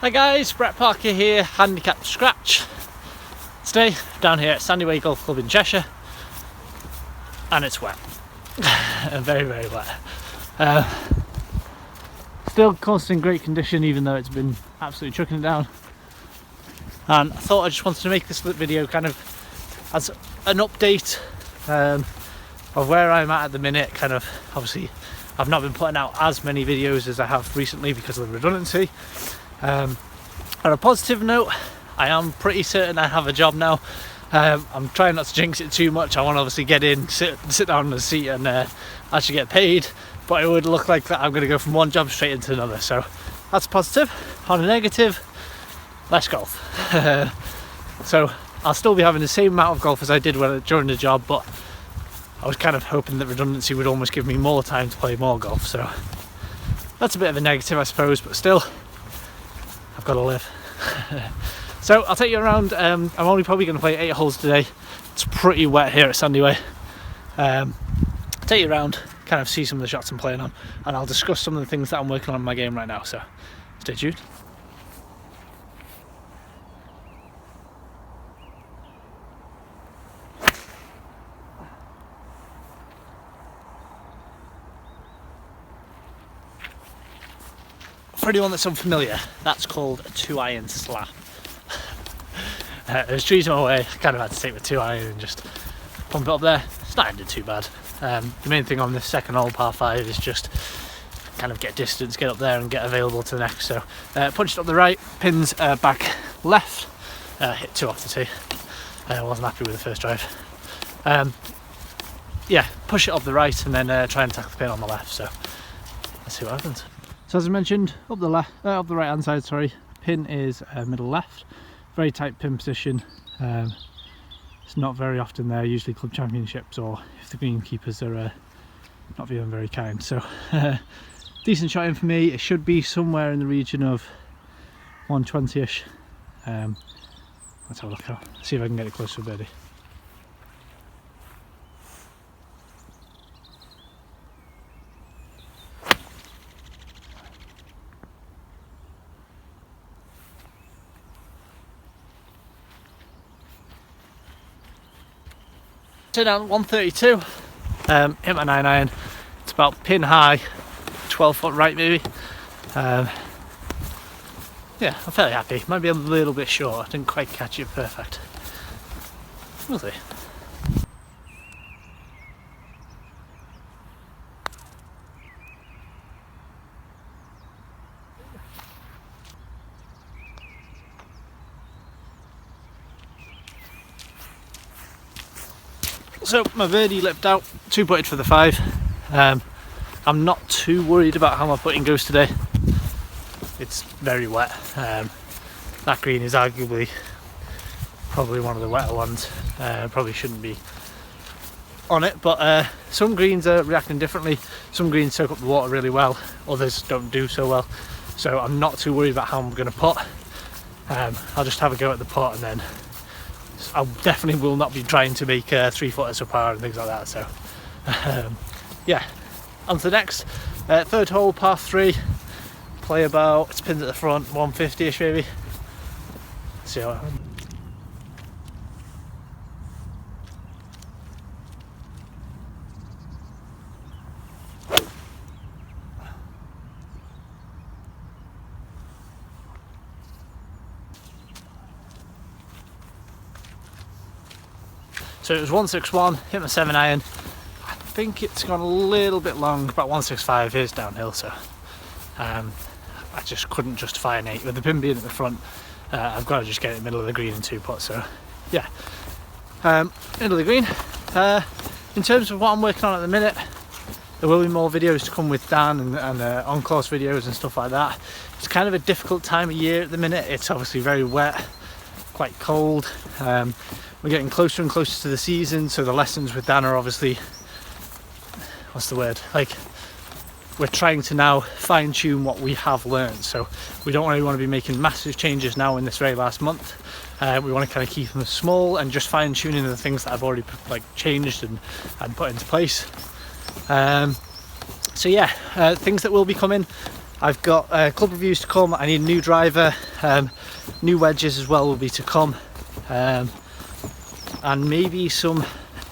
Hi guys, Brett Parker here, Handicap Scratch. Today, down here at Sandyway Golf Club in Cheshire, and it's wet. Very, very wet. Still course in great condition, even though it's been absolutely chucking it down. And I thought I just wanted to make this video kind of as an update of where I'm at the minute. Kind of, obviously, I've not been putting out as many videos as I have recently because of the redundancy. On a positive note, I am pretty certain I have a job now. I'm trying not to jinx it too much. I want to obviously get in, sit down in the seat and actually get paid, but it would look like that I'm going to go from one job straight into another, so that's positive. On a negative, less golf. So I'll still be having the same amount of golf as I did during the job, but I was kind of hoping that redundancy would almost give me more time to play more golf, so that's a bit of a negative, I suppose, but still, I've got to live. So I'll take you around. I'm only probably going to play 8 holes today. It's pretty wet here at Sandyway. I'll take you around, kind of see some of the shots I'm playing on, and I'll discuss some of the things that I'm working on in my game right now, so stay tuned. For anyone that's unfamiliar, that's called a 2-iron slap. There's trees in my way, I kind of had to take the 2-iron and just pump it up there. It's not ended too bad. The main thing on this second hole, par 5, is just kind of get distance, get up there and get available to the next. So punched up the right, pins back left, hit 2 off the tee. Wasn't happy with the first drive. Yeah, push it up the right and then try and tackle the pin on the left. So let's see what happens. So as I mentioned, up the right hand side, sorry, pin is middle left. Very tight pin position. It's not very often there, usually club championships or if the greenkeepers are not feeling very kind. So decent shot in for me. It should be somewhere in the region of 120ish. Let's have a look, see if I can get it close to a birdie. Down 132, hit my 9-iron. It's about pin high, 12 foot right maybe. Yeah, I'm fairly happy. Might be a little bit short, I didn't quite catch it perfect. We'll see. So my birdie lipped out, 2-putted for the 5. I'm not too worried about how my putting goes today. It's very wet. That green is arguably probably one of the wetter ones. Probably shouldn't be on it, but some greens are reacting differently. Some greens soak up the water really well, others don't do so well. So I'm not too worried about how I'm going to putt. I'll just have a go at the putt and then I definitely will not be trying to make 3-footers for par and things like that. So yeah, on to the next. Third hole, par 3. Play about, it's pins at the front, 150ish maybe. See how it happens. So it was 161, hit my 7-iron. I think it's gone a little bit long, about 165 is downhill, so I just couldn't justify an 8. With the pin being at the front, I've got to just get it in the middle of the green and 2-putt, so yeah. Middle of the green. In terms of what I'm working on at the minute, there will be more videos to come with Dan and on-course videos and stuff like that. It's kind of a difficult time of year at the minute. It's obviously very wet, quite cold. We're getting closer and closer to the season, so the lessons with Dan are obviously, what's the word, like we're trying to now fine-tune what we have learned. So we don't really want to be making massive changes now in this very last month. We want to kind of keep them small and just fine-tuning the things that I've already changed and put into place. So yeah, things that will be coming. I've got club reviews to come. I need a new driver, new wedges as well will be to come, and maybe some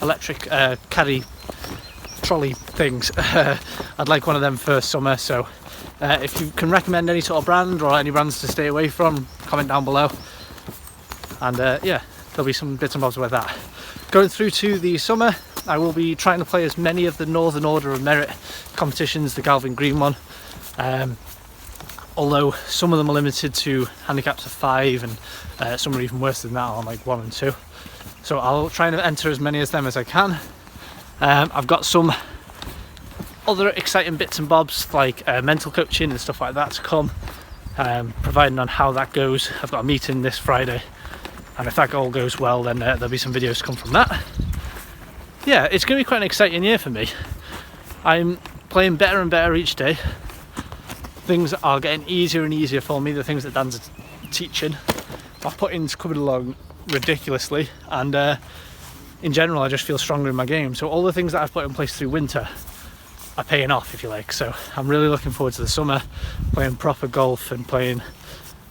electric caddy trolley things. I'd like one of them for summer, so if you can recommend any sort of brand or any brands to stay away from, comment down below. And yeah, there'll be some bits and bobs with that. Going through to the summer, I will be trying to play as many of the Northern Order of Merit competitions, the Galvin Green one. Although some of them are limited to handicaps of 5, and some are even worse than that, on like 1 and 2. So I'll try and enter as many of them as I can. I've got some other exciting bits and bobs like mental coaching and stuff like that to come, providing on how that goes. I've got a meeting this Friday, and if that all goes well, then there'll be some videos to come from that. Yeah, it's going to be quite an exciting year for me. I'm playing better and better each day. Things are getting easier and easier for me, the things that Dan's teaching. My putting's coming along ridiculously, and in general I just feel stronger in my game. So all the things that I've put in place through winter are paying off, if you like. So I'm really looking forward to the summer, playing proper golf and playing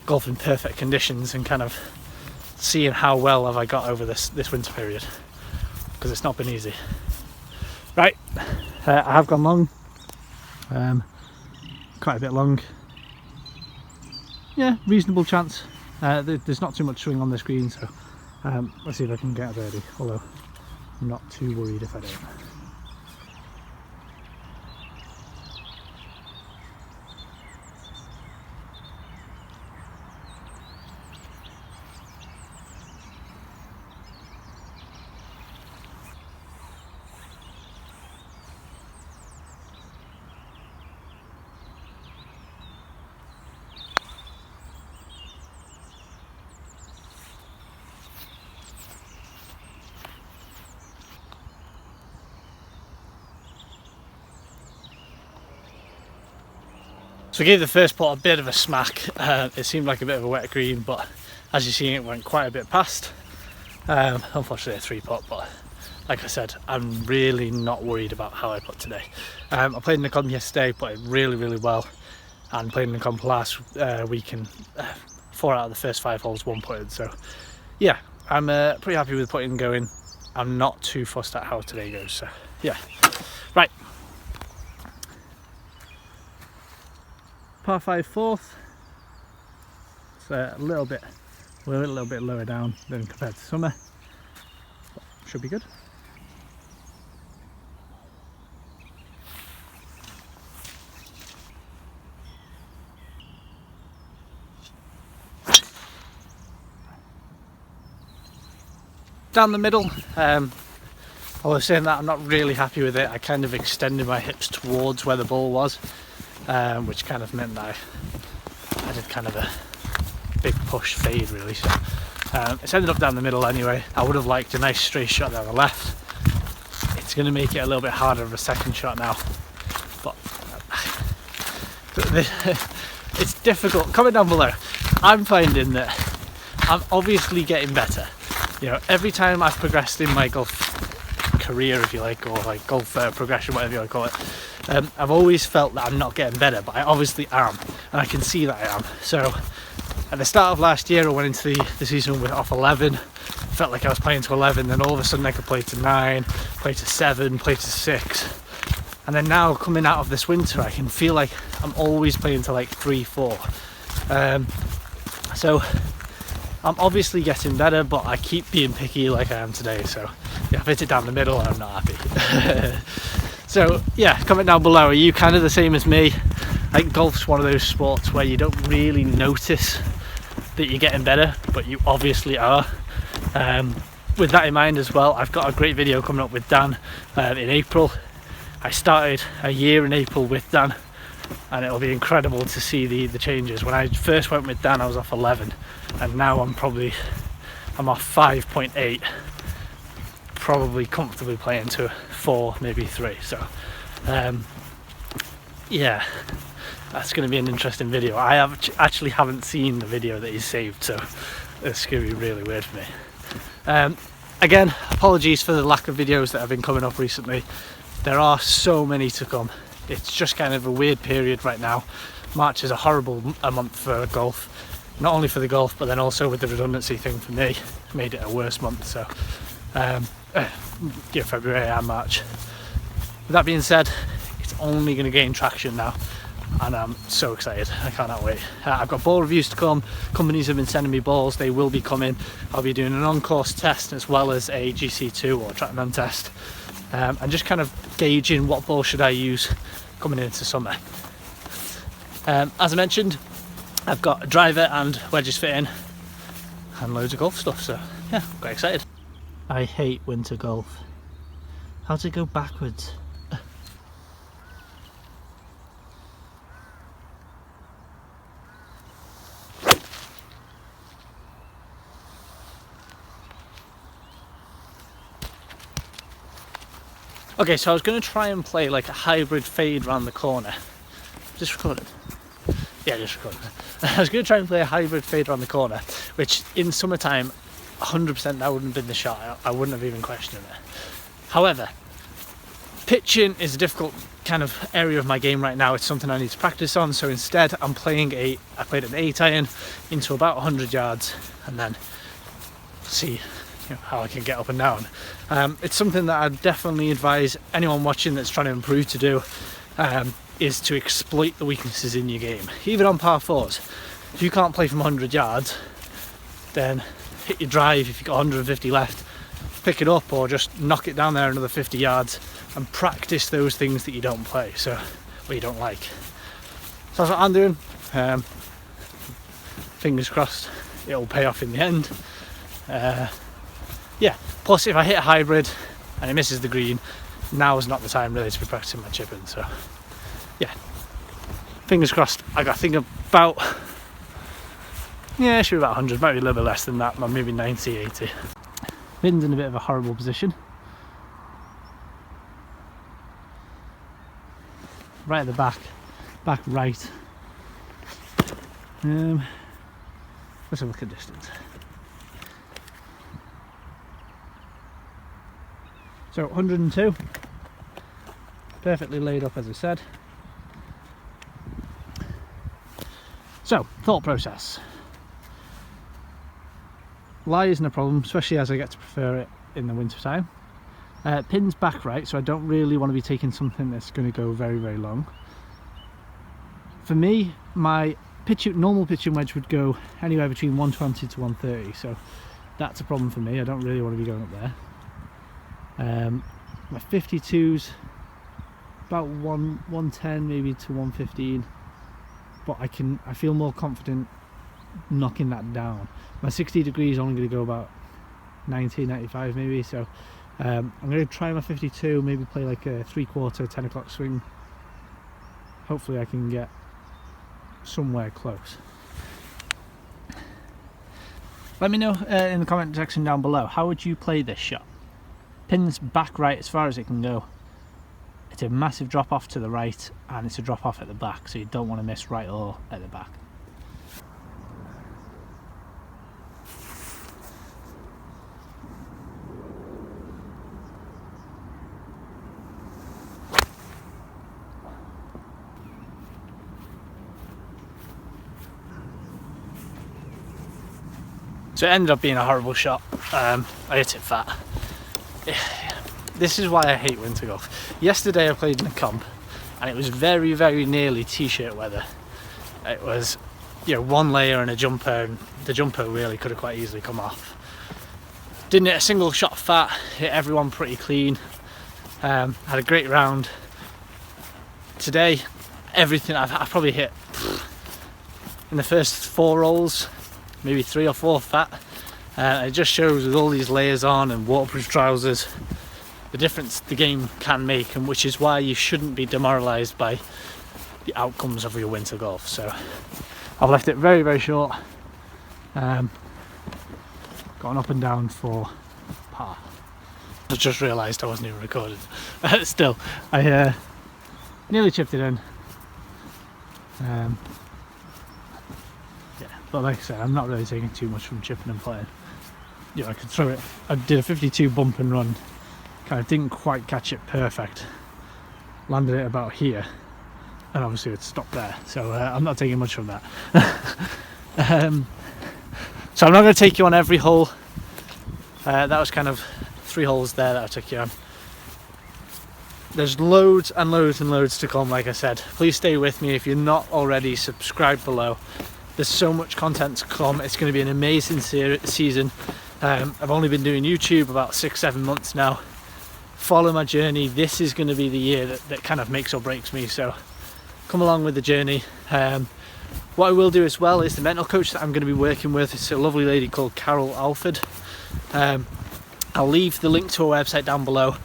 golf in perfect conditions, and kind of seeing how well have I got over this winter period, because it's not been easy. Right, I have gone long, quite a bit long. Yeah, reasonable chance. There's not too much swing on this green, so let's see if I can get a birdie, although I'm not too worried if I don't. So I gave the first putt a bit of a smack. It seemed like a bit of a wet green, but as you see, it went quite a bit past. Unfortunately a 3 putt, but like I said, I'm really not worried about how I put today. I played in the comp yesterday, put it really well, and played in the comp last week, and 4 out of the first 5 holes 1 putted. So yeah, I'm pretty happy with putting going. I'm not too fussed at how today goes, so yeah. Right. Par 5 fourth. It's a little bit lower down than compared to summer, but should be good. Down the middle, I was saying that I'm not really happy with it. I kind of extended my hips towards where the ball was, which kind of meant that I did kind of a big push fade really. So it's ended up down the middle anyway. I would have liked a nice straight shot down the left. It's going to make it a little bit harder of a second shot now, but it's difficult. Comment down below. I'm finding that I'm obviously getting better. You know, every time I've progressed in my golf career, if you like, or like golf progression, whatever you want to call it, I've always felt that I'm not getting better, but I obviously am, and I can see that I am. So at the start of last year, I went into the season with off 11, felt like I was playing to 11, then all of a sudden I could play to 9, play to 7, play to 6, and then now coming out of this winter I can feel like I'm always playing to like 3, 4. So I'm obviously getting better, but I keep being picky like I am today. So yeah, I've hit it down the middle and I'm not happy. So yeah, comment down below, are you kind of the same as me? I think golf's one of those sports where you don't really notice that you're getting better, but you obviously are. With that in mind as well, I've got a great video coming up with Dan in April. I started a year in April with Dan, and it'll be incredible to see the changes. When I first went with Dan, I was off 11, and now I'm off 5.8, probably comfortably playing to 4, maybe 3. So yeah, that's going to be an interesting video. I actually haven't seen the video that he's saved, so it's going to be really weird for me. Again, apologies for the lack of videos that have been coming up recently. There are so many to come. It's just kind of a weird period right now March is a horrible month for golf, not only for the golf but then also with the redundancy thing for me, made it a worse month. So yeah, February and March. With that being said, it's only going to gain traction now, and I'm so excited. I cannot wait. I've got ball reviews to come. Companies have been sending me balls, they will be coming. I'll be doing an on-course test as well as a GC2 or TrackMan test, and just kind of gauging what ball should I use coming into summer. As I mentioned, I've got a driver and wedges fitting and loads of golf stuff, so yeah, I'm quite excited. I hate winter golf. How to go backwards? Okay, so I was going to try and play like a hybrid fade around the corner. Just recorded. Yeah, just recorded. I was going to try and play a hybrid fade around the corner, which in summertime, 100% that wouldn't have been the shot. I wouldn't have even questioned it. However, pitching is a difficult kind of area of my game right now. It's something I need to practice on. So instead, I played an 8 iron into about 100 yards, and then see how I can get up and down. It's something that I definitely advise anyone watching that's trying to improve to do, is to exploit the weaknesses in your game. Even on par 4s, if you can't play from 100 yards, then hit your drive. If you've got 150 left, pick it up or just knock it down there another 50 yards and practice those things that you don't play, so or you don't like. So that's what I'm doing. Fingers crossed it'll pay off in the end. Yeah, plus if I hit a hybrid and it misses the green, now is not the time really to be practicing my chipping. So yeah, fingers crossed. I think about, yeah, it should be about 100, might be a little bit less than that, maybe 90, 80. Pin's in a bit of a horrible position. Right at the back right. Let's have a look at distance. So 102, perfectly laid up as I said. So, thought process. Lie isn't a problem, especially as I get to prefer it in the winter time. Pin's back right, so I don't really want to be taking something that's going to go very, very long. For me, my normal pitching wedge would go anywhere between 120 to 130, so that's a problem for me. I don't really want to be going up there. My 52's about 110 maybe to 115, but I feel more confident knocking that down. My 60 degrees is only going to go about 90, 95 maybe, so I'm going to try my 52, maybe play like a 3/4 10 o'clock swing. Hopefully I can get somewhere close. Let me know in the comment section down below, how would you play this shot? Pin's back right as far as it can go. It's a massive drop off to the right and it's a drop off at the back, so you don't want to miss right or at the back. So it ended up being a horrible shot. I hit it fat. This is why I hate winter golf. Yesterday I played in a comp and it was very, very nearly t-shirt weather. It was, one layer and a jumper, and the jumper really could have quite easily come off. Didn't hit a single shot fat, hit everyone pretty clean. Had a great round. Today, everything I've probably hit in the first 4 rolls, maybe 3 or 4 fat. It just shows with all these layers on and waterproof trousers the difference the game can make, and which is why you shouldn't be demoralised by the outcomes of your winter golf. So I've left it very, very short. Got an up and down for par. I just realised I wasn't even recording. Still, I nearly chipped it in. Yeah, but like I said, I'm not really taking too much from chipping and playing. I could throw it. I did a 52 bump and run. Kind of didn't quite catch it perfect. Landed it about here. and obviously it's stopped there, so I'm not taking much from that. So I'm not going to take you on every hole. That was kind of 3 holes there that I took you on. There's loads and loads and loads to come, like I said. Please stay with me. If you're not already, subscribe below. There's so much content to come. It's going to be an amazing season. I've only been doing YouTube about 6-7 months now. Follow my journey. This is going to be the year that kind of makes or breaks me, so come along with the journey. What I will do as well is the mental coach that I'm going to be working with, it's a lovely lady called Carol Alford. I'll leave the link to her website down below.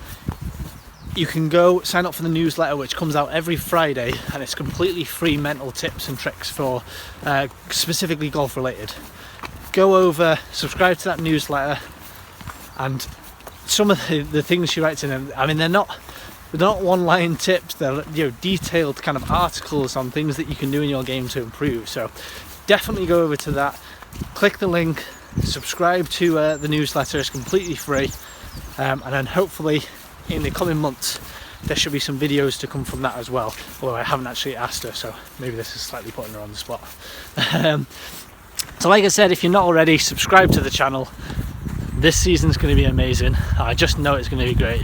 You can go sign up for the newsletter, which comes out every Friday, and it's completely free mental tips and tricks for specifically golf related. Go over, subscribe to that newsletter, and some of the things she writes in them, I mean, they're not one-line tips, they're detailed kind of articles on things that you can do in your game to improve. So definitely go over to that, click the link, subscribe to the newsletter. It's completely free, and then hopefully in the coming months there should be some videos to come from that as well, although I haven't actually asked her, so maybe this is slightly putting her on the spot. So like I said, if you're not already, subscribe to the channel. This season's going to be amazing. I just know it's going to be great,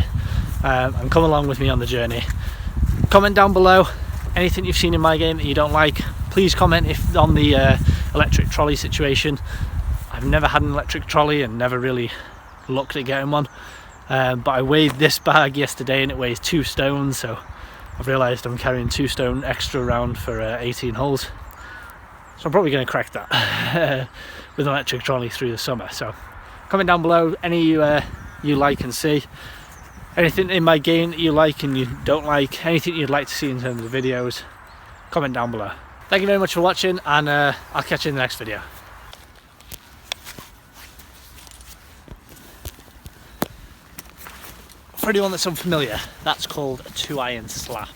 and come along with me on the journey. Comment down below anything you've seen in my game that you don't like. Please comment if on the electric trolley situation. I've never had an electric trolley and never really looked at getting one. But I weighed this bag yesterday and it weighs 2 stones, so I've realised I'm carrying 2 stone extra around for 18 holes. So I'm probably going to crack that with an electric trolley through the summer. So comment down below any you like and see. Anything in my game that you like and you don't like, anything you'd like to see in terms of videos, comment down below. Thank you very much for watching, and I'll catch you in the next video. For anyone that's unfamiliar, that's called a 2-iron slap.